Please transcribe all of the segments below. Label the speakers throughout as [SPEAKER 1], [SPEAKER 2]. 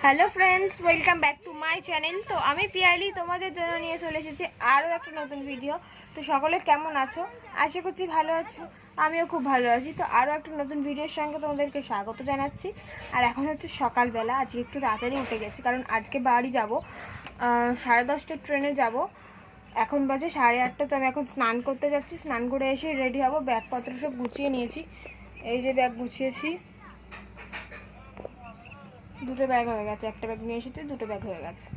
[SPEAKER 1] Hello friends, welcome back to my channel. তো আমি পিয়ালি তোমাদের জন্য নিয়ে চলে এসেছি আরও একটা নতুন ভিডিও। তো সকলে কেমন আছো? আশা করছি ভালো আছো, আমিও খুব ভালো আছি। তো আরও একটা নতুন ভিডিওর সঙ্গে তোমাদেরকে স্বাগত জানাচ্ছি। আর এখন হচ্ছে সকালবেলা, আজকে একটু তাড়াতাড়ি উঠে গেছি কারণ আজকে বাড়ি যাব 10:30টার ট্রেনে যাব। এখন বাজে 8:30। তো আমি এখন স্নান করতে যাচ্ছি, স্নান করে এসে রেডি হব। ব্যাগপত্র সব গুছিয়ে নিয়েছি, এই যে ব্যাগ গুছিয়েছি, দুটো ব্যাগ হয়ে গেছে, একটা ব্যাগ নিয়ে এসেছি, দুটো ব্যাগ হয়ে গেছে।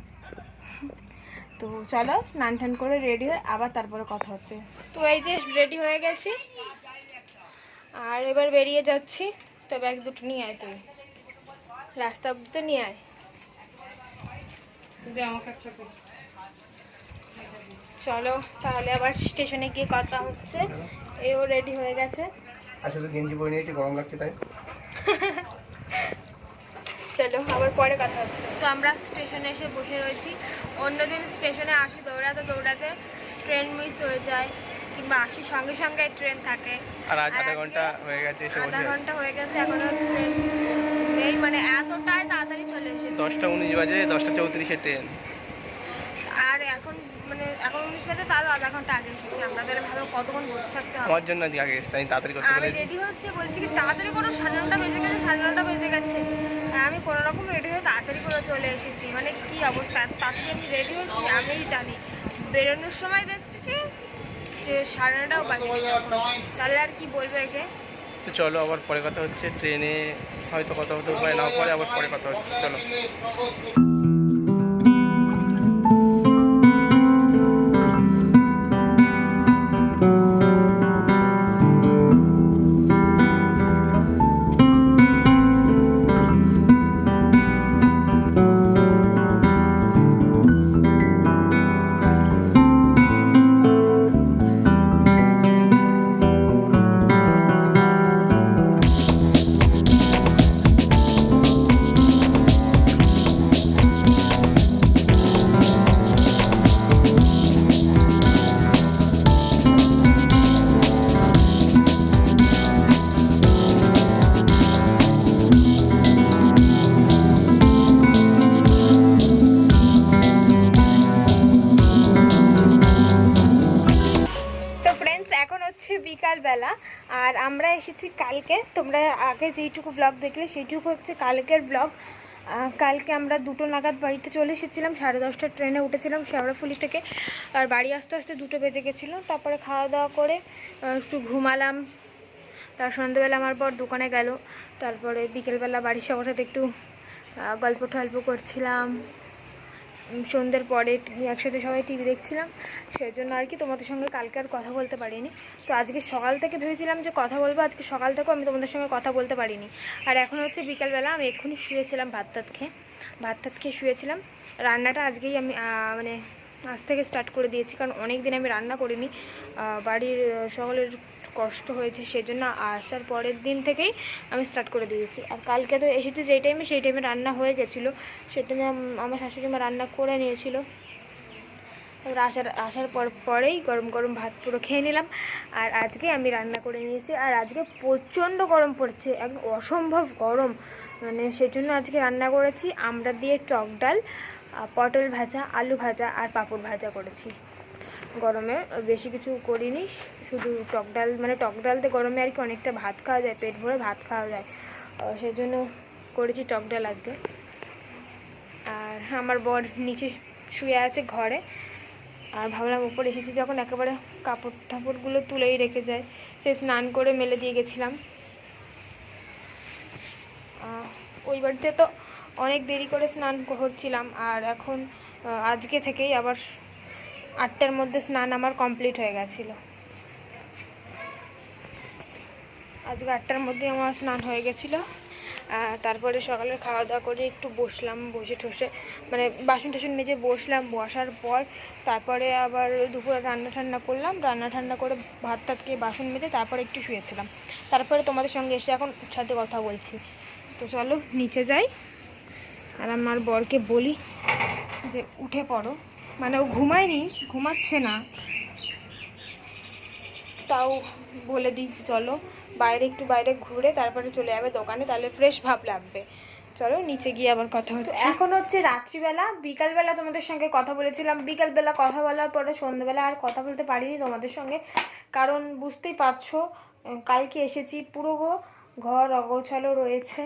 [SPEAKER 1] তো চলো স্নান টান করে রেডি হয়ে আবার তারপরে কথা হচ্ছে। তো এই যে রেডি হয়ে গেছি আর এবার বেরিয়ে যাচ্ছি। তো ব্যাগ দুটো নিয়ে আয়, তুই রাস্তা অব্দি তো নিয়ে আয়। চলো তাহলে আবার স্টেশনে গিয়ে কথা হচ্ছে। এও রেডি হয়ে গেছে,
[SPEAKER 2] আসলে গেঞ্জি পরে নিয়েছি, গরম লাগছে তাই।
[SPEAKER 1] চলো আবার পরে কথা হচ্ছে। তো আমরা স্টেশনে এসে বসে রয়েছি। অন্যদিন স্টেশনে আসি দৌড়াতে দৌড়াতে, ট্রেন মিস হয়ে যায় কিংবা আসি সঙ্গে সঙ্গে ট্রেন থাকে।
[SPEAKER 2] আর আজ আধা ঘন্টা হয়ে গেছে,
[SPEAKER 1] আধা ঘন্টা হয়ে গেছে, এখনো ট্রেন নেই। মানে এতটাই তাড়াতাড়ি চলে এসেছে।
[SPEAKER 2] 10টা 19 বাজে, 10টা 34-এ ট্রেন।
[SPEAKER 1] আর এখন মানে এখন 19 বাজে, তারও আধা ঘন্টা আগে এসেছি আমরা। তাহলে ভালো কতক্ষণ বসে থাকতে হবে।
[SPEAKER 2] আমার জন্য আজকে আগে এসেছি, আমি তাড়াতাড়ি করতে
[SPEAKER 1] আমি
[SPEAKER 2] পেরেছি।
[SPEAKER 1] রেডি হচ্ছে, বলছি কি তাড়াতাড়ি করো, 9:30 বেজে গেছে, 9:30 বেজে গেছে। আমি কোনো রকম রেডি হয়ে তাড়াতাড়ি করে চলে এসেছি। মানে কি অবস্থা, এত তাড়াতাড়ি আমি রেডি হয়েছি আমিই জানি। বেরোনোর সময় দেখছি কি যে 9:30টাও বাজে গেছে এখন। তাহলে আর কি বলবো একে।
[SPEAKER 2] তো চলো আবার পরে কথা হচ্ছে। ট্রেনে হয়তো কথা হতে পারে, নাও পরে আবার পরে কথা হচ্ছে। চলো। বিকালবেলা আর আমরা এসেছি কালকে। তোমরা আগে যেইটুকু ব্লগ দেখলে সেইটুকু হচ্ছে কালকের ব্লগ। কালকে আমরা 2টো নাগাদ বাড়িতে চলে এসেছিলাম, 10:30টার ট্রেনে উঠেছিলাম শেওড়াফুলি থেকে। আর বাড়ি আস্তে আস্তে 2টো বেজে গেছিলো। তারপরে খাওয়া দাওয়া করে একটু ঘুমালাম। তার সন্ধ্যেবেলা আমার বর দোকানে গেল। তারপরে বিকেলবেলা বাড়ির সবার সাথে একটু গল্প টল্প করছিলাম। সন্ধ্যের পরে একসাথে সবাই টিভি দেখছিলাম, সেই জন্য আর কি তোমাদের সঙ্গে কালকে আর কথা বলতে পারিনি। তো আজকে সকাল থেকে ভেবেছিলাম যে কথা বলবো, আজকে সকাল থেকেও আমি তোমাদের সঙ্গে কথা বলতে পারিনি। আর এখন হচ্ছে বিকালবেলা, আমি এক্ষুনি শুয়েছিলাম, ভাত টাত খেয়ে শুয়েছিলাম। রান্নাটা আজকেই আমি মানে আজ থেকে স্টার্ট করে দিয়েছি, কারণ অনেক দিন আমি রান্না করিনি। বাড়ির সকলের কষ্ট হয়েছে, সেজন্য আসার পরের দিন থেকেই আমি স্টার্ট করে দিয়েছি। আর কালকে তো এসেছি যেই টাইমে, সেই টাইমে রান্না হয়ে গেছিলো। সেই টাইমে আমার শাশুড়ি মা রান্না করে নিয়েছিল। তারপর আসার পরেই গরম গরম ভাত পুরো খেয়ে নিলাম। আর আজকে আমি রান্না করে নিয়েছি। আর আজকে প্রচণ্ড গরম পড়ছে, একদম অসম্ভব গরম। মানে সেজন্য আজকে রান্না করেছি আমড়া দিয়ে টক ডাল, পটল ভাজা, আলু ভাজা আর পাঁপড় ভাজা করেছি। গরমে বেশি কিছু করিনি, শুধু টক ডাল। মানে টক ডালতে গরমে আর কি অনেকটা ভাত খাওয়া যায়, পেট ভরে ভাত খাওয়া যায়, সেই জন্য করেছি টক ডাল আজকে। আর আমার বর নিচে শুয়ে আছে ঘরে। আর ভাবলাম উপরে এসেছি যখন একেবারে কাপড় টাপড়গুলো তুলেই রেখে যায়। সে স্নান করে মেলে দিয়ে গেছিলাম। ওই বাড়িতে তো অনেক দেরি করে স্নান করছিলাম। আর এখন আজকে থেকেই আবার 8টার মধ্যে স্নান আমার কমপ্লিট হয়ে গেছিলো। আজকে 8টার মধ্যে আমার স্নান হয়ে গেছিলো। তারপরে সকালে খাওয়া দাওয়া করে একটু বসলাম, বসে ঠসে মানে বাসন টাসন মেজে বসলাম। বসার পর তারপরে আবার দুপুরে রান্না ঠান্না করলাম, রান্না ঠান্না করে ভাত টাত খেয়ে বাসন মেজে তারপরে একটু শুয়েছিলাম। তারপরে তোমাদের সঙ্গে এসে এখন সাথে কথা বলছি। তো চলো নিচে যাই আর আমার বরকে বলি যে উঠে পড়ো। মানে ও ঘুমায়নি, ঘুমাচ্ছে না, তাও বলে দিই চলো বাইরে একটু বাইরে ঘুরে তারপরে চলে যাবে দোকানে, তাহলে ফ্রেশ ভাব লাগবে। চলো নিচে গিয়ে আবার কথা
[SPEAKER 1] তো
[SPEAKER 2] হচ্ছে।
[SPEAKER 1] এখন হচ্ছে রাত্রিবেলা, বিকালবেলা তোমাদের সঙ্গে কথা বলেছিলাম, বিকালবেলা কথা বলার পরে সন্ধ্যাবেলা আর কথা বলতে পারিনি তোমাদের সঙ্গে, কারণ বুঝতেই পারছো কালকে এসেছি, পুরো ঘর অগোছালো রয়েছে।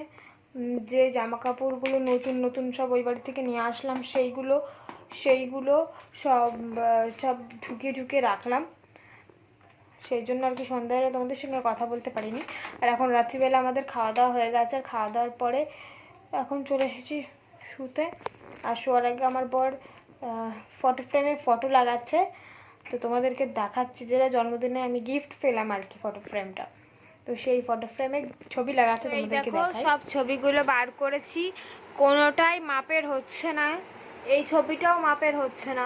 [SPEAKER 1] যে জামা কাপড়গুলো নতুন নতুন সব ওই বাড়ি থেকে নিয়ে আসলাম সেইগুলো সব সব ঢুকিয়ে ঢুকিয়ে রাখলাম, সেই জন্য আর কি সন্ধ্যাবেলা তোমাদের সঙ্গে কথা বলতে পারিনি। আর এখন রাত্রিবেলা আমাদের খাওয়া দাওয়া হয়ে গেছে, আর খাওয়া দাওয়ার পরে এখন চলে এসেছি শুতে। আর শোয়ার আগে আমার বর ফটো ফ্রেমে ফটো লাগাচ্ছে, তো তোমাদেরকে দেখাচ্ছি, যেটা জন্মদিনে আমি গিফট পেলাম আর কি ফটো ফ্রেমটা, তো সেই ফটো ফ্রেমে ছবি লাগাচ্ছে। তোমাদেরকে দেখাই, সব ছবিগুলো বার করেছি, কোনোটাই মাপের হচ্ছে না, এই ছবিটাও মাপের হচ্ছে না,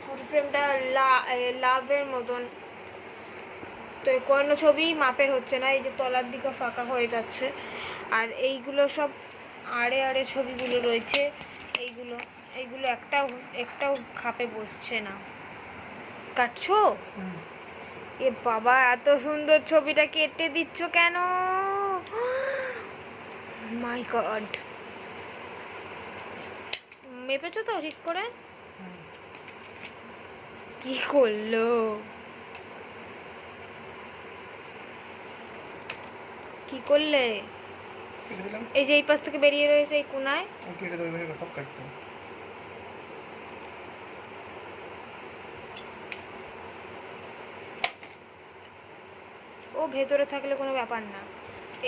[SPEAKER 1] ফটো ফ্রেমটা লাভের মতন, তো কোনো ছবি মাপের হচ্ছে না, এই যে তলার দিকে ফাঁকা হয়ে যাচ্ছে। আর এইগুলো সব আড়ে আড়ে ছবিগুলো রয়েছে, এইগুলো এইগুলো একটাও খাপে বসছে না। কাটছো? এ বাবা, এত সুন্দর ছবিটা কেটে দিচ্ছ কেন? মাই গড, মেপেছো তো ঠিক করে? কি করলো? কি করলে? এই যে এই পাশ থেকে বেরিয়ে রয়েছে এই কোনায়, ও ভেতরে থাকলে কোনো ব্যাপার না,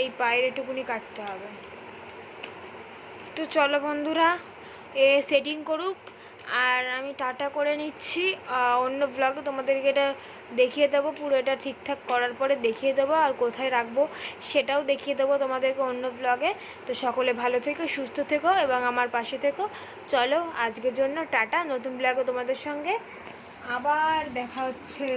[SPEAKER 1] এই বাইরে টুকুনি কাটতে হবে। তো চলো বন্ধুরা, সেটিং করুক আর আমি টাটা করে নিচ্ছি। অন্য ব্লগে তোমাদেরকে এটা দেখিয়ে দেবো, পুরো এটা ঠিকঠাক করার পরে দেখিয়ে দেবো, আর কোথায় রাখবো সেটাও দেখিয়ে দেবো তোমাদেরকে অন্য ব্লগে। তো সকলে ভালো থেকো, সুস্থ থেকো এবং আমার পাশে থেকো। চলো আজকের জন্য টাটা, নতুন ব্লগে তোমাদের সঙ্গে আবার দেখা হচ্ছে।